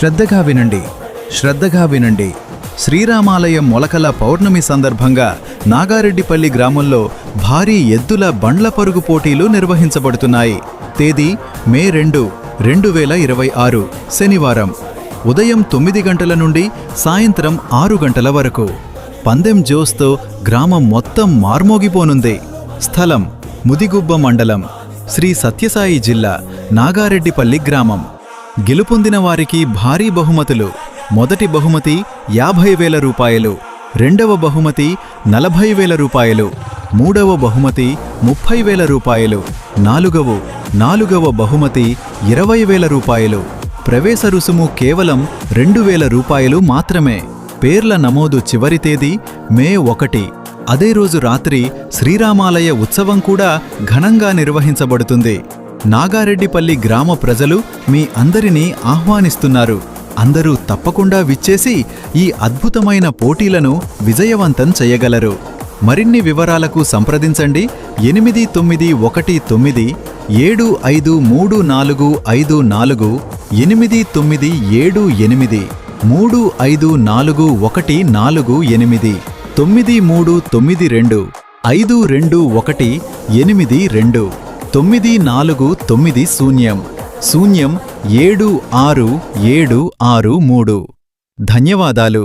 శ్రద్ధగా వినండి, శ్రద్ధగా వినండి. శ్రీరామాలయం మొలకల పౌర్ణమి సందర్భంగా నాగారెడ్డిపల్లి గ్రామంలో భారీ ఎద్దుల బండ్ల పరుగు పోటీలు నిర్వహించబడుతున్నాయి. తేదీ మే 2, 2026 శనివారం ఉదయం 9 గంటల నుండి సాయంత్రం 6 గంటల వరకు. పందెం జోస్తో గ్రామం మొత్తం మార్మోగిపోనుంది. స్థలం ముదిగుబ్బ మండలం, శ్రీ సత్యసాయి జిల్లా, నాగారెడ్డిపల్లి గ్రామం. గెలుపొందిన వారికి భారీ బహుమతులు. మొదటి బహుమతి 50,000 రూపాయలు, రెండవ బహుమతి 40,000 రూపాయలు, మూడవ బహుమతి 30,000 రూపాయలు, నాలుగవ బహుమతి 20,000 రూపాయలు. ప్రవేశ రుసుము కేవలం 2,000 రూపాయలు మాత్రమే. పేర్ల నమోదు చివరి తేదీ మే 1. అదే రోజు రాత్రి శ్రీరామాలయ ఉత్సవం కూడా ఘనంగా నిర్వహించబడుతుంది. నాగారెడ్డిపల్లి గ్రామ ప్రజలు మీ అందరినీ ఆహ్వానిస్తున్నారు. అందరూ తప్పకుండా విచ్చేసి ఈ అద్భుతమైన పోటీలను విజయవంతం చేయగలరు. మరిన్ని వివరాలకు సంప్రదించండి 8919 753454, 8978 354148, 9392 5218 9490 0676763. ధన్యవాదాలు.